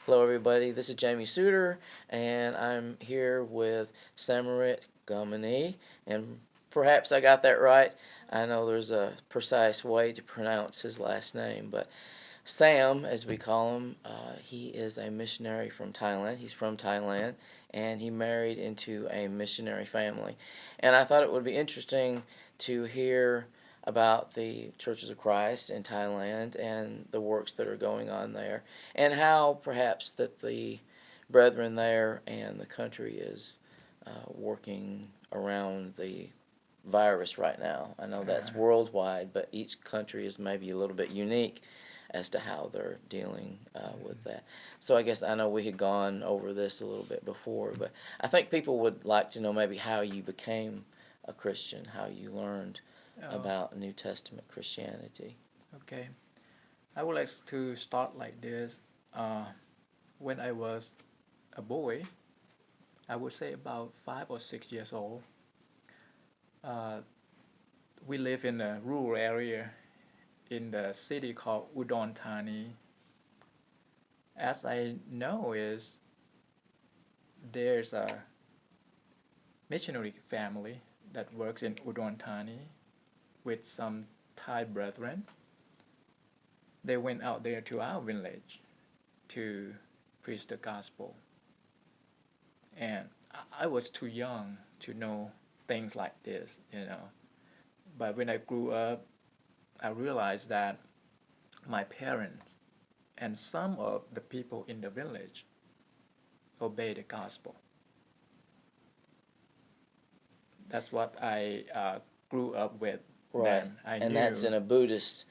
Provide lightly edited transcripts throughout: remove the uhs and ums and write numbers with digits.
Hello, everybody. This is Jamie Suter, and I'm here with Samrit Kammanee, and perhaps I got that right. I know there's a precise way to pronounce his last name, but Sam, as we call him, he is a missionary from Thailand. He's from Thailand, and he married into a missionary family. And I thought it would be interesting to hear about the Churches of Christ in Thailand and the works that are going on there, and how perhaps that the brethren there and the country is working around the virus right now. I know that's worldwide, but each country is maybe a little bit unique as to how they're dealing with that. So I guess I know we had gone over this a little bit before, but I think people would like to know maybe how you became a Christian, how you learned Oh, about New Testament Christianity. okay. I would like to start like this. Uh, when I was a boy, I would say about 5 or 6 years old, uh, we live in a rural area in the city called Udon Thani. As I know is there's a missionary family that works in Udon Thani with some Thai brethren. They went out there to our village to preach the gospel. And I was too young to know things like this. But when I grew up, I realized that my parents and some of the people in the village obey the gospel. That's what I grew up with. Right. Then I And knew that's in a Buddhist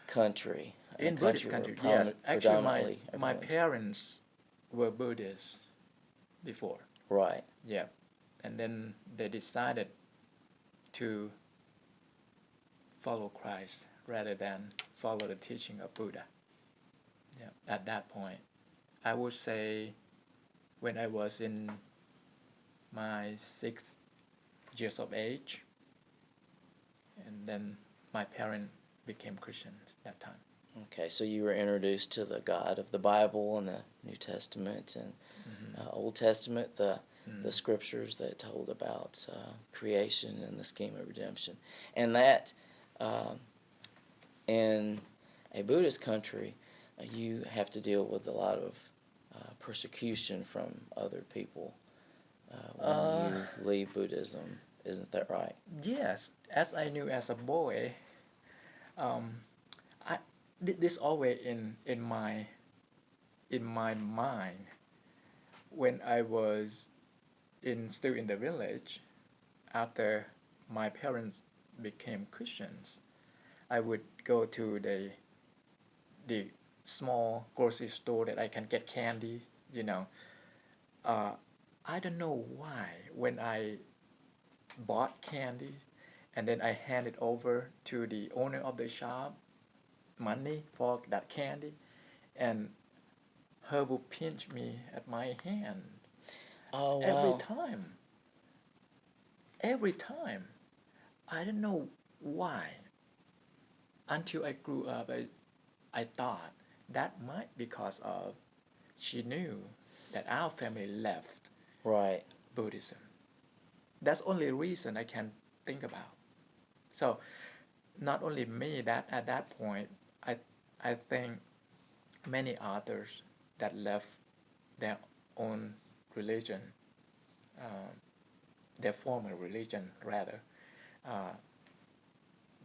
country, a in Buddhist country where country, yes. Actually, predominantly my everyone's parents were Buddhists before. right. Yeah, and then they decided to follow Christ rather than follow the teaching of Buddha. Yeah, at that point, I would say when I was in my 6 years of age, and then my parents became Christians that time. Okay, so you were introduced to the God of the Bible and the New Testament and Old Testament, the scriptures that told about creation and the scheme of redemption, and that uh, in a Buddhist country, you have to deal with a lot of persecution from other people when Uh, you leave Buddhism. Isn't that right? yes, as I knew as a boy, um, I this always in my mind when I was still in the village after my parents became Christians. I would go to the small grocery store that I can get candy. You know, uh, I don't know why when I bought candy and then I handed over to the owner of the shop money for that candy, and her would pinch me at my hand Oh every wow! time. Every time. I don't know why. Until I grew up, I thought that might because of she knew that our family left Right. Buddhism. That's only reason I can think about. So not only me that at that point, I I think many others that left their own religion, uh, their former religion rather, uh,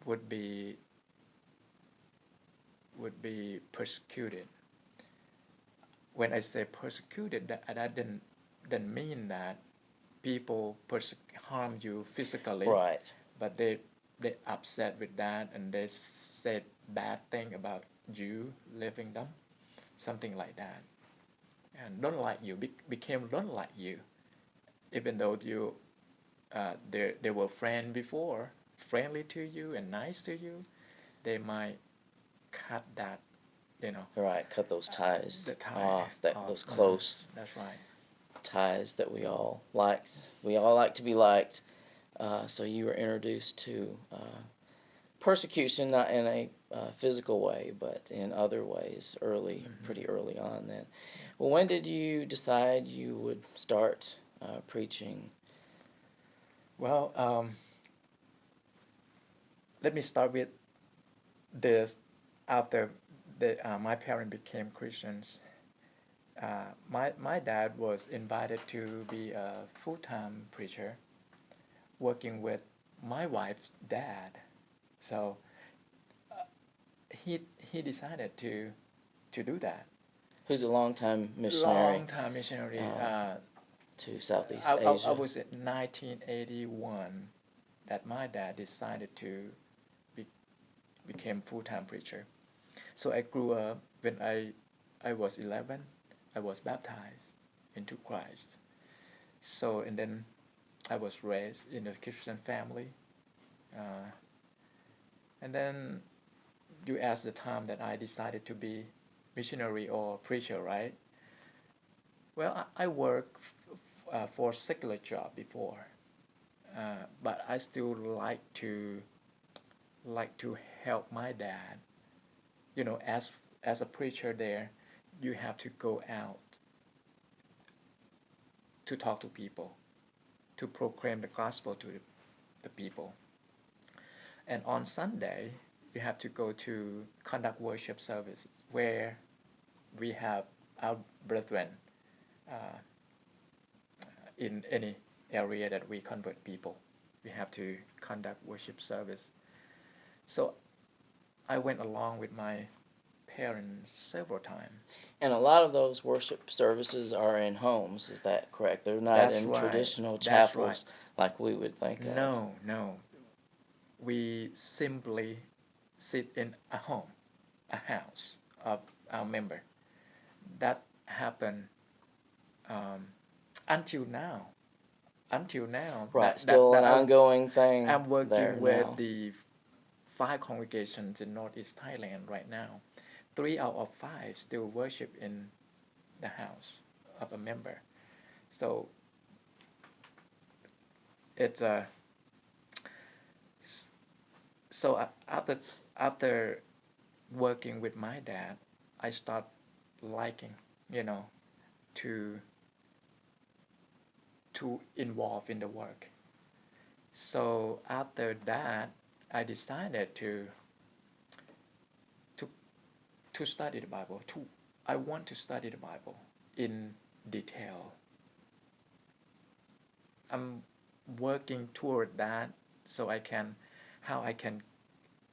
would be would be persecuted. When I say persecuted, that didn't mean that people harm you physically, Right. but they upset with that and they said bad thing about you leaving them, something like that, and don't like you, became don't like you, even though they were friend before, friendly to you and nice to you, they might cut that, you know, Right. Cut those ties the tie off. That off. those close That's right. ties that we all liked. We all like to be liked. So you were introduced to persecution, not in a physical way, but in other ways, pretty early on. Then, Yeah. Well, when did you decide you would start preaching? Well, let me start with this. After my parents became Christians, my dad was invited to be a full-time preacher working with my wife's dad. So he decided to do that. Who's a longtime missionary Long-time missionary. to Southeast I Asia? was in 1981 that my dad decided to became full-time preacher. So I grew up when I was 11. I was baptized into Christ. So and then I was raised in a Christian family. Uh, and then you asked the time that I decided to be missionary or preacher, right? Well, I worked for a secular job before, but I still like to help my dad. You know, as a preacher there, you have to go out to talk to people, to proclaim the gospel to the people. And on Sunday, you have to go to conduct worship services where we have our brethren uh, in any area that we convert people. We have to conduct worship service. So I went along with my parents several times. And a lot of those worship services are in homes, is that correct? They're not That's in right. traditional That's chapels like we would think of. No. We simply sit in a home, a house of our member. That happened um, until now. Until now, Right, still an ongoing thing I'm there working with now. the 5 congregations in Northeast Thailand right now. 3 out of 5 still worship in the house of a member. So it's a so after working with my dad, I start liking, you know, to involve in the work. So after that, I decided to to study the Bible. I want to study the Bible in detail. I'm working toward that so how I can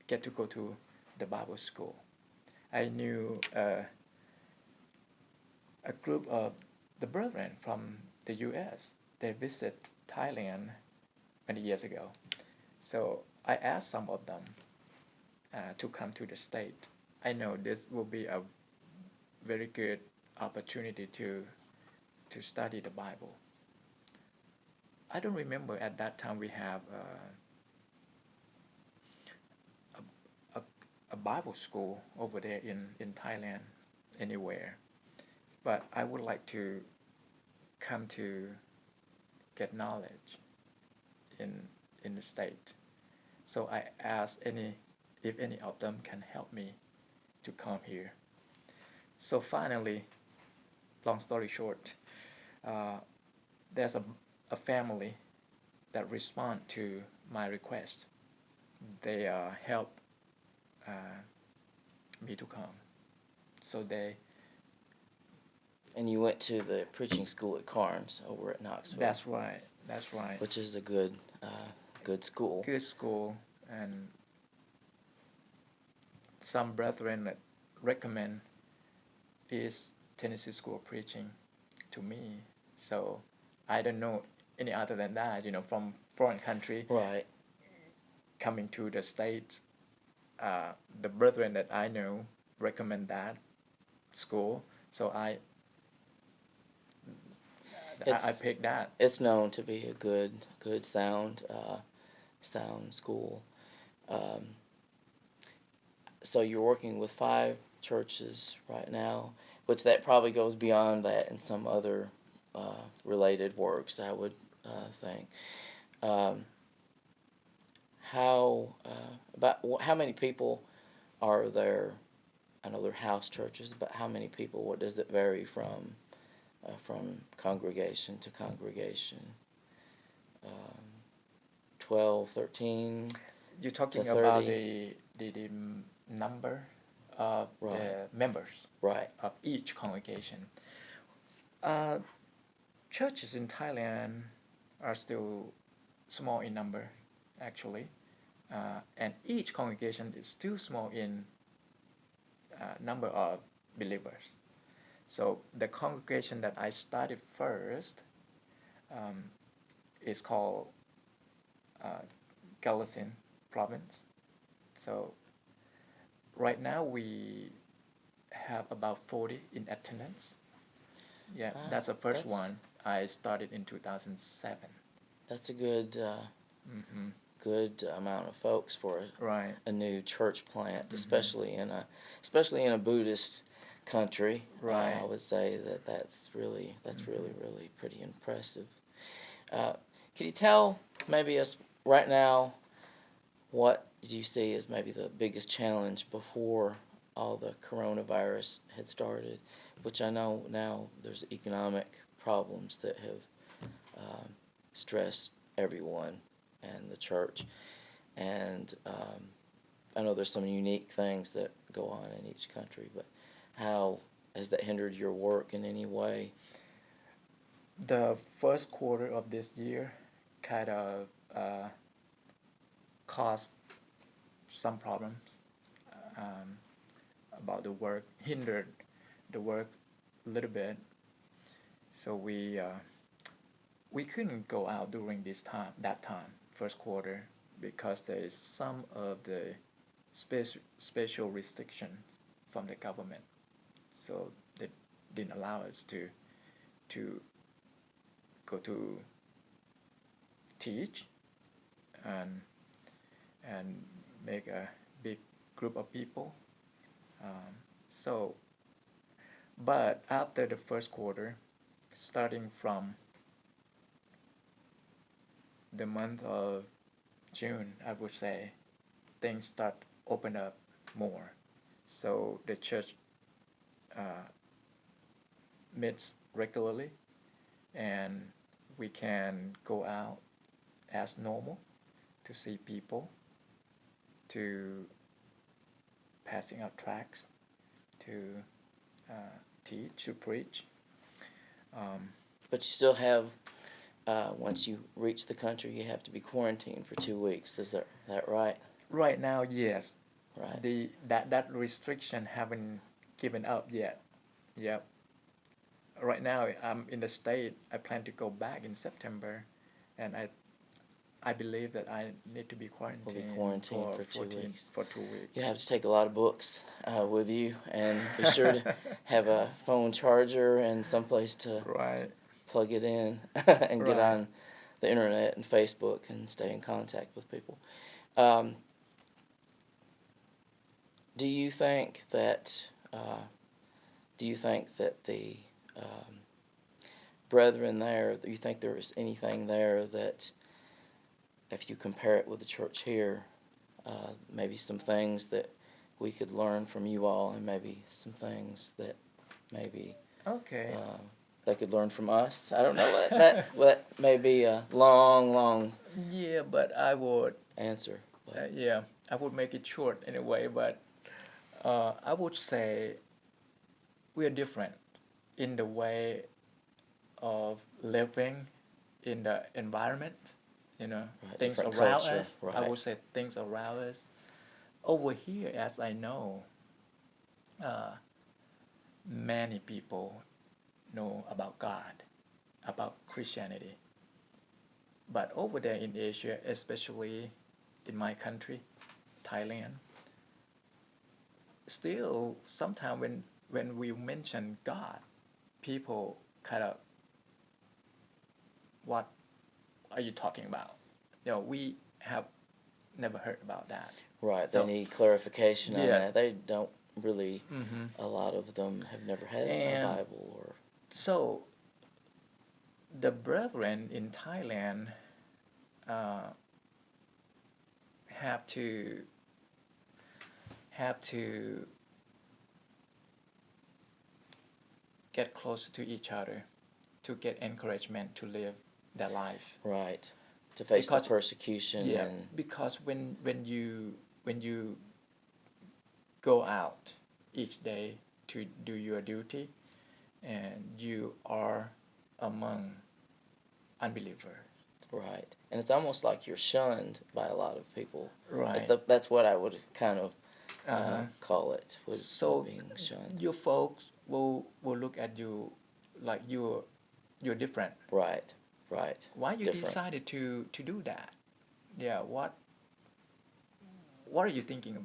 get to go to the Bible school. I knew a group of the brethren from the U.S. They visit Thailand many years ago. So I asked some of them to come to the state. I know this will be a very good opportunity to study the Bible. I don't remember at that time we have a Bible school over there in Thailand anywhere. But I would like to come to get knowledge in the state. So I asked if any of them can help me to come here. So finally, long story short, there's a family that respond to my request. They help me to come. So they. And you went to the preaching school at Carnes over at Knoxville. That's right. That's right. Which is a good school. Good school, and some brethren that recommend is Tennessee School of Preaching to me. So I don't know any other than that. You know, from foreign country, right, coming to the States, the brethren that I know recommend that school. So I picked that. It's known to be a good sound school. So you're working with 5 churches right now, which that probably goes beyond that in some other related works, I would think. How many people are there I know they're house churches, but how many people? What does it vary from congregation to congregation? 12, 13 You're to talking 30? about the number of Right. the members Right. of each congregation. Churches in Thailand are still small in number, actually, and each congregation is still small in number of believers. So the congregation that I started first is called Galician province. So right now we have about 40 in attendance. Yeah, Wow, that's the first that's- one. I started in 2007. That's a good Mm-hmm. good amount of folks for Right. a new church plant, Mm-hmm. especially in a Buddhist country. Right. I would say that's really really pretty impressive. Can you tell maybe us right now what do you see as maybe the biggest challenge before all the coronavirus had started, which I know now there's economic problems that have stressed everyone and the church, and I know there's some unique things that go on in each country, but how has that hindered your work in any way? The first quarter of this year kind of caused some problems about the work, hindered the work a little bit. So we couldn't go out during that time, first quarter, because there is some of the special restrictions from the government. So they didn't allow us to go to teach and make a big group of people. But after the first quarter, starting from the month of June, I would say, things start open up more. So the church meets regularly, and we can go out as normal to see people, to passing out tracts, to teach, to preach. But you still have, once you reach the country, you have to be quarantined for 2 weeks. Is that right? Right now, yes. Right. That restriction haven't given up yet. Yep. Right now, I'm in the state. I plan to go back in September, and I believe that I need to be quarantined, quarantined for 2 weeks. For 2 weeks. You have to take a lot of books with you, and be sure to have a phone charger and someplace to Right. plug it in and get Right. on the internet and Facebook and stay in contact with people. Do you think that the brethren there, do you think there is anything there that, if you compare it with the church here, maybe some things that we could learn from you all, and maybe some things that maybe Okay. they could learn from us? I don't know. That may be a long Yeah, but I would. answer. But Yeah, I would make it short anyway. But I would say we are different in the way of living in the environment. right, Things different around culture, us. I right. would say things around us. Over here, as I know, many people know about God, about Christianity. But over there in Asia, especially in my country, Thailand, still sometimes when we mention God, people kind of, what are you talking about? We have never heard about that. Right, So- they need clarification on Yes. that. They don't really, Mm-hmm. a lot of them have never had a And- Bible or. So the brethren in Thailand have to get closer to each other, to get encouragement to live their life. Right. To face Because the persecution yeah, and because when you go out each day to do your duty, and you are among unbelievers. right. And it's almost like you're shunned by a lot of people. Right. That's what I would kind of Uh-huh. call it, with So being shunned. your folks will look at you like you're different. Right. Right. Why you Different. decided to do that? Yeah. What are you thinking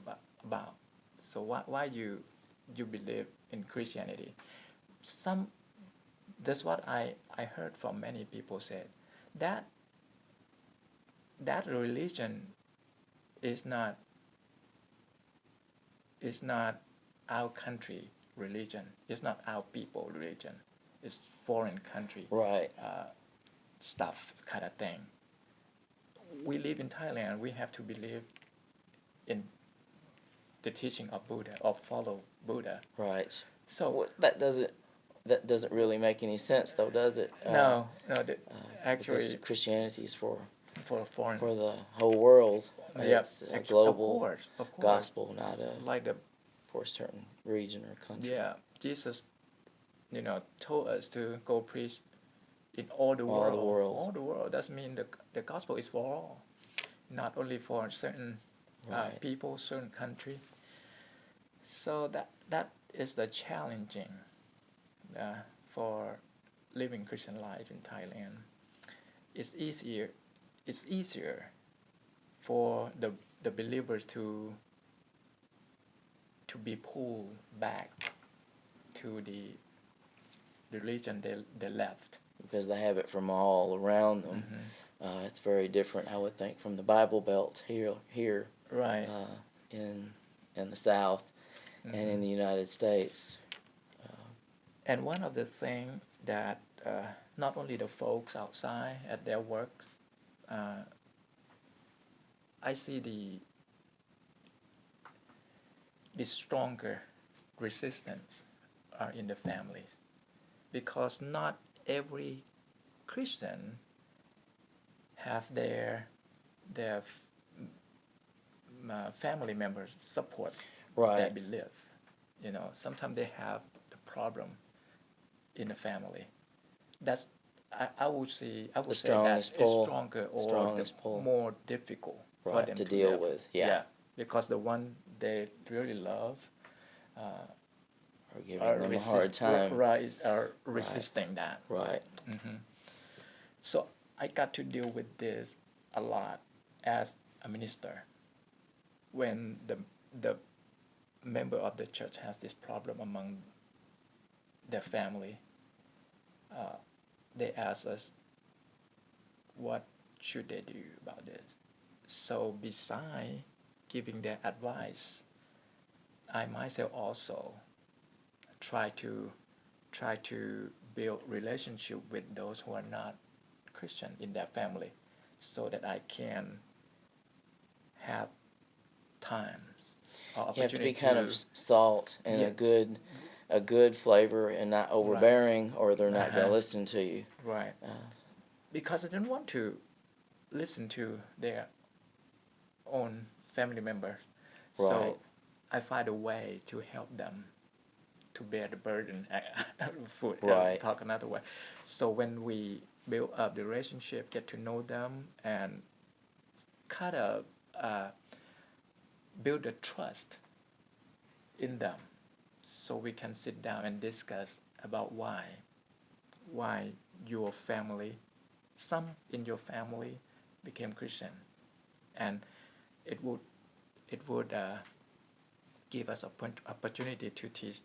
about? So why you believe in Christianity? Some That's what I heard from many people said that that religion is not our country religion. It's not our people religion. It's foreign country Right. stuff kind of thing. We live in Thailand. We have to believe in the teaching of Buddha or follow Buddha. Right. So Well, that doesn't really make any sense, though, does it? no, Because actually Christianity is for foreign. the whole world. Yeah, It's a of global course. gospel, not Like for a certain region or country. yeah, Jesus, told us to go preach in all the All world. the world. All the world. That means the gospel is for all, not only for certain Right. people, certain country. So that is the challenging for living Christian life in Thailand. It's easier for the believers to be pulled back to the religion they left. Because they have it from all around them. Mm-hmm. It's very different, I would think, from the Bible Belt here Right. In the South Mm-hmm. and in the United States. And one of the things that not only the folks outside at their work, I see the stronger resistance are in the families, because not every Christian have their family members support Right. their belief. Sometimes they have the problem in the family. That's I would say that strongest is pull. stronger or Strongest pull. more difficult for Right, them to deal live. with. Yeah. Because the one they really love Or giving them a hard time. are resisting that. Right. Mm-hmm. So I got to deal with this a lot as a minister. When the member of the church has this problem among their family, they ask us, what should they do about this? So beside giving their advice, I myself also try to build relationship with those who are not Christian in their family, so that I can have times or You have to be opportunity kind of salt and Yeah. a good flavor and not overbearing, or they're not going to listen to you. Right. Because I don't want to listen to their own family members. Right. So I find a way to help them to bear the burden. Right. Talk another way. So when we build up the relationship, get to know them, and kind of build a trust in them, so we can sit down and discuss about why your family, some in your family, became Christian, and it would give us an opportunity to teach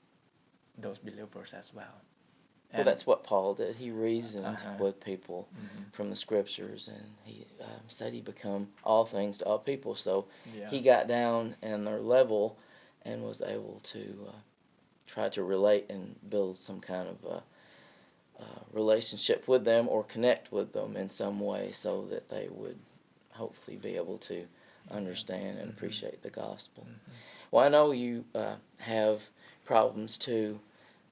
those believers as well. Well, that's what Paul did. He reasoned with people Mm-hmm. from the scriptures, and he said he become all things to all people. So Yeah. he got down in their level and was able to try to relate and build some kind of relationship with them, or connect with them in some way, so that they would hopefully be able to understand and appreciate the gospel. Mm-hmm. Well, I know you have problems too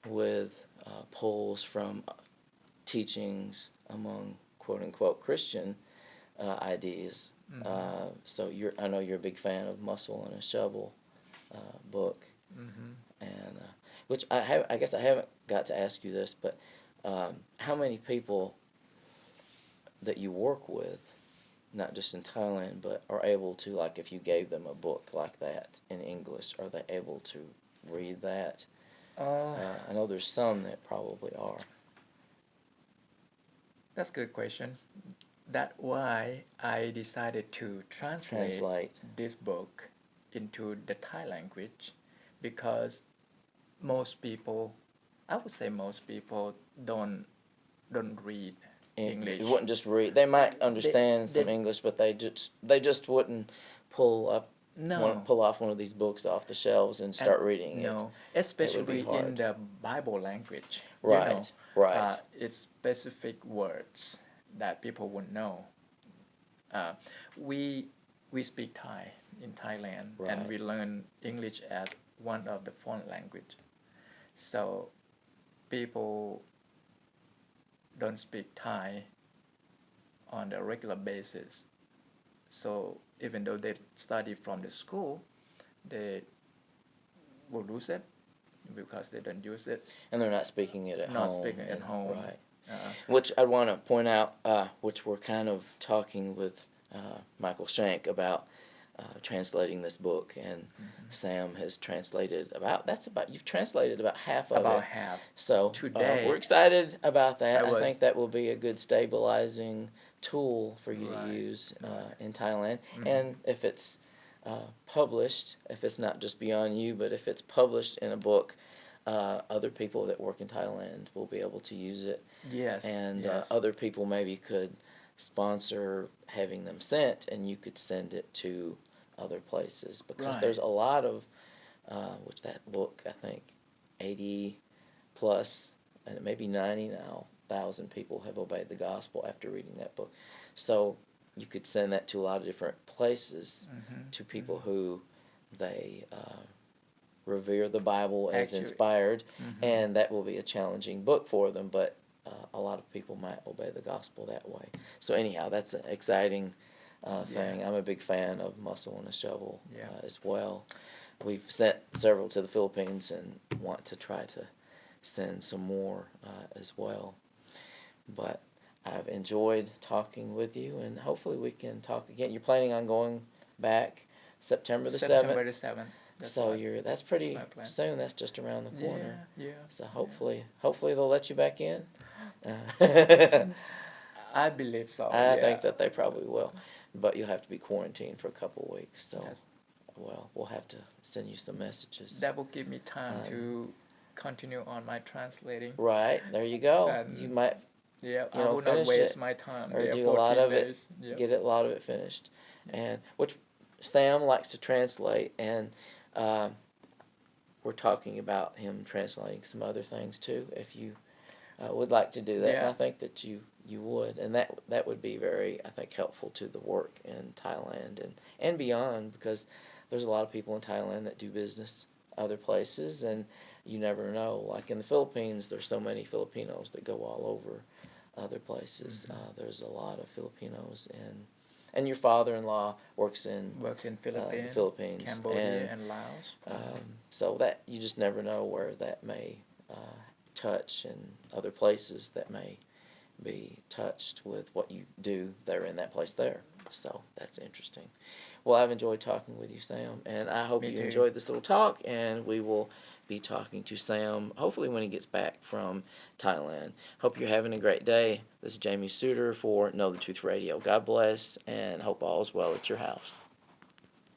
with pulls from teachings among quote unquote Christian ideas. So I know you're a big fan of Muscle and a Shovel book, and which I guess I haven't got to ask you this, but how many people that you work with, not just in Thailand, but are able to, like, if you gave them a book like that in English, are they able to read that? I know there's some that probably are. That's a good question. That's why I decided to translate this book into the Thai language, because most people, I would say most people don't read English. You wouldn't just read. They might understand some English, but they just wouldn't pull off one of these books off the shelves and start reading it. No, especially in the Bible language. Right, right. It's specific words that people wouldn't know. We speak Thai in Thailand, and we learn English as one of the foreign language. So people don't speak Thai on a regular basis. So even though they study from the school, they will lose it because they don't use it. And they're not speaking it at home. Not speaking at home. Right. Which I want to point out, which we're kind of talking with Michael Shank about translating this book, and Sam has translated you've translated about half of it. About half. So today, we're excited about that. I think that will be a good stabilizing tool for you to use in Thailand. And if it's published, if it's not just beyond you, but if it's published in a book, other people that work in Thailand will be able to use it. Yes. And other people maybe could sponsor having them sent, and you could send it to other places, because there's a lot of which that book, I think 80 plus, and maybe 90 now, 1,000 people have obeyed the gospel after reading that book. So you could send that to a lot of different places, to people who they revere the Bible as inspired, and that will be a challenging book for them, but a lot of people might obey the gospel that way. So anyhow, that's an exciting thing. I'm a big fan of Muscle and a Shovel as well. We've sent several to the Philippines and want to try to send some more as well. But I've enjoyed talking with you, and hopefully we can talk again. You're planning on going back September the 7th? September the 7th. That's pretty soon. That's just around the corner. Yeah. So hopefully they'll let you back in. I believe so. I think that they probably will, but you'll have to be quarantined for a couple of weeks. So, we'll have to send you some messages. That will give me time to continue on my translating. Right, there you go. You might. Yeah, I will not waste my time. Or do a lot of it. Get a lot of it finished, and which Sam likes to translate, and we're talking about him translating some other things too. If you would like to do that, and I think that you would, and that would be very, I think, helpful to the work in Thailand and beyond, because there's a lot of people in Thailand that do business other places, and you never know. Like in the Philippines, there's so many Filipinos that go all over other places. There's a lot of Filipinos, and your father-in-law works in Philippines, Cambodia, and Laos. So that you just never know where that may touch, and other places that may be touched with what you do there in that place there. So that's interesting. Well, I've enjoyed talking with you, Sam, and I hope you enjoyed this little talk, and we will be talking to Sam hopefully when he gets back from Thailand. Hope you're having a great day. This is Jamie Suter for Know the Truth Radio. God bless, and hope all is well at your house.